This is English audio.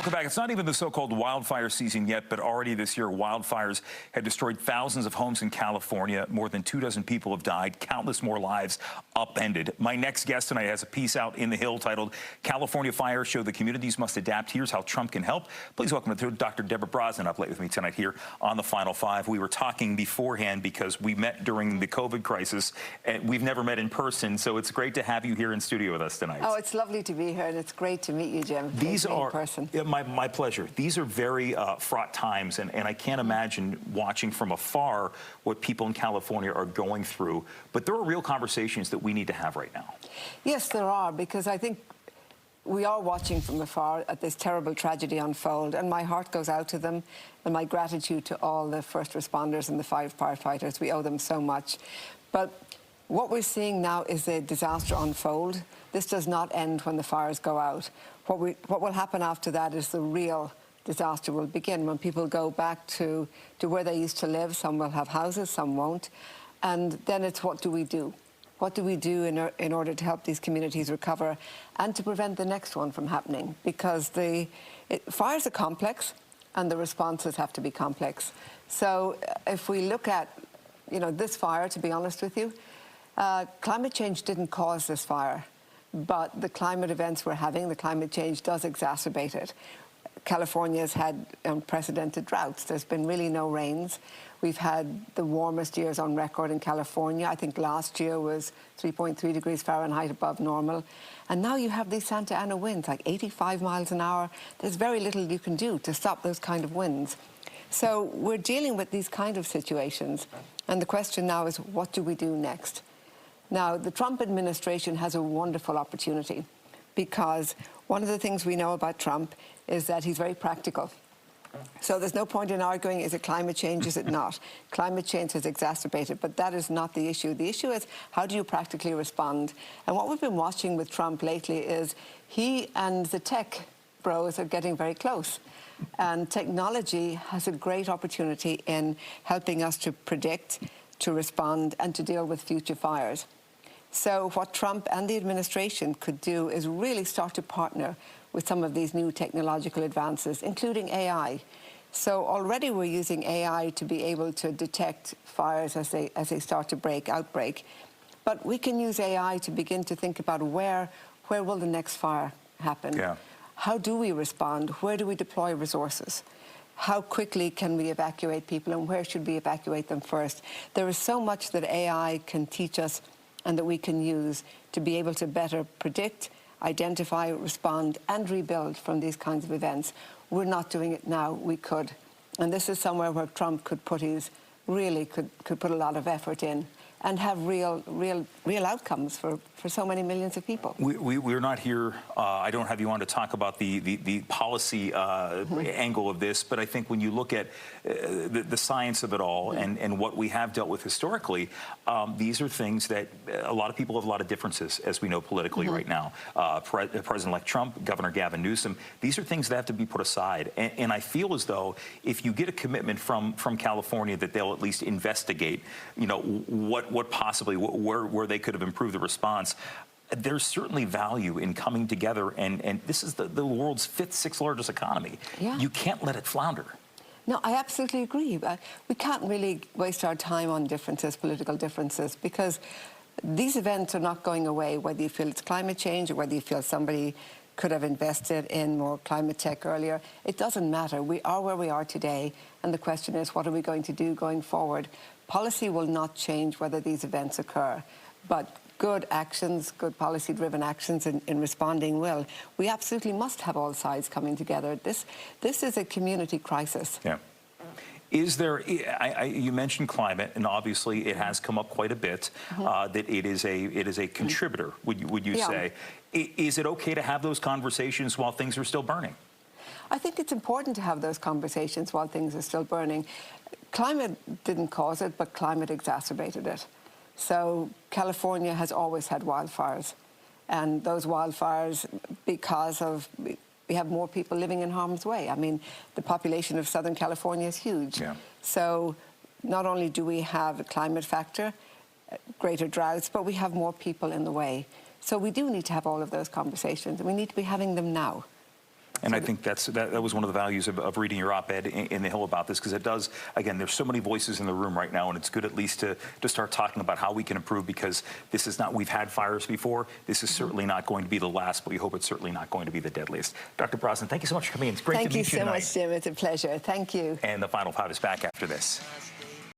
Welcome back. It's not even the so-called wildfire season yet, but already this year, wildfires have destroyed thousands of homes in California. More than 24 people have died, countless more lives upended. My next guest tonight has a piece out in The Hill titled, California Fires Show the Communities Must Adapt. Here's how Trump can help. Please welcome Dr. Deborah Brosnan up late with me tonight here on The Final Five. We were talking beforehand because we met during the COVID crisis, and we've never met in person, so it's great to have you here in studio with us tonight. Oh, it's lovely to be here, and it's great to meet you, Jim. These are, in person. My pleasure. These are very fraught times, and I can't imagine watching from afar what people in California are going through. But there are real conversations that we need to have right now. Yes, there are, because I think we are watching from afar at this terrible tragedy unfold, and my heart goes out to them, and my gratitude to all the first responders and the firefighters. We owe them so much. But what we're seeing now is a disaster unfold. This does not end when the fires go out. What will happen after that is the real disaster will begin when people go back to where they used to live. Some will have houses, some won't. And then it's what do we do? What do we do in order to help these communities recover and to prevent the next one from happening? Because fires are complex and the responses have to be complex. So if we look at, this fire, to be honest with you, climate change didn't cause this fire, but the climate events we're having, the climate change does exacerbate it. California's had unprecedented droughts. There's been really no rains. We've had the warmest years on record in California. I think last year was 3.3 degrees Fahrenheit above normal. And now you have these Santa Ana winds, like 85 miles an hour. There's very little you can do to stop those kind of winds. So we're dealing with these kind of situations. And the question now is, what do we do next? Now, the Trump administration has a wonderful opportunity, because one of the things we know about Trump is that he's very practical. So there's no point in arguing, is it climate change, is it not? Climate change has exacerbated, but that is not the issue. The issue is, how do you practically respond? And what we've been watching with Trump lately is he and the tech bros are getting very close. And technology has a great opportunity in helping us to predict, to respond, and to deal with future fires. So what Trump and the administration could do is really start to partner with some of these new technological advances, including AI. So already we're using AI to be able to detect fires as they start to outbreak. But we can use AI to begin to think about where will the next fire happen? Yeah. How do we respond? Where do we deploy resources? How quickly can we evacuate people, and where should we evacuate them first? There is so much that AI can teach us and that we can use to be able to better predict, identify, respond, and rebuild from these kinds of events. We're not doing it now. We could. And this is somewhere where Trump could put put a lot of effort in and have real outcomes for so many millions of people. We're not here, I don't have you on to talk about the policy angle of this, but I think when you look at the science of it all and what we have dealt with historically, these are things that a lot of people have a lot of differences, as we know politically right now. President-elect Trump, Governor Gavin Newsom, these are things that have to be put aside. And I feel as though if you get a commitment from California that they'll at least investigate, what possibly, where they could have improved the response, there's certainly value in coming together, and this is the world's 5th, 6th largest economy. Yeah. You can't let it flounder. No, I absolutely agree. We can't really waste our time on differences, political differences, because these events are not going away, whether you feel it's climate change or whether you feel somebody could have invested in more climate tech earlier. It doesn't matter. We are where we are today, and the question is, what are we going to do going forward? Policy will not change whether these events occur, but good actions, good policy-driven actions in responding will. We absolutely must have all sides coming together. This is a community crisis. Yeah. Is there, you mentioned climate, and obviously it has come up quite a bit, that it is a contributor, would you say? Is it okay to have those conversations while things are still burning? I think it's important to have those conversations while things are still burning. Climate didn't cause it, but climate exacerbated it. So California has always had wildfires, and those wildfires, because of we have more people living in harm's way. I mean, the population of Southern California is huge. Yeah. So not only do we have a climate factor, greater droughts, but we have more people in the way. So we do need to have all of those conversations, and we need to be having them now. And I think that was one of the values of reading your op-ed in the Hill about this, because it does, again, there's so many voices in the room right now, and it's good at least to start talking about how we can improve, because this is not, we've had fires before. This is certainly not going to be the last, but we hope it's certainly not going to be the deadliest. Dr. Brosnan, thank you so much for coming in. It's great to meet you tonight. Thank you so much, Jim. It's a pleasure. Thank you. And the final POTUS back after this.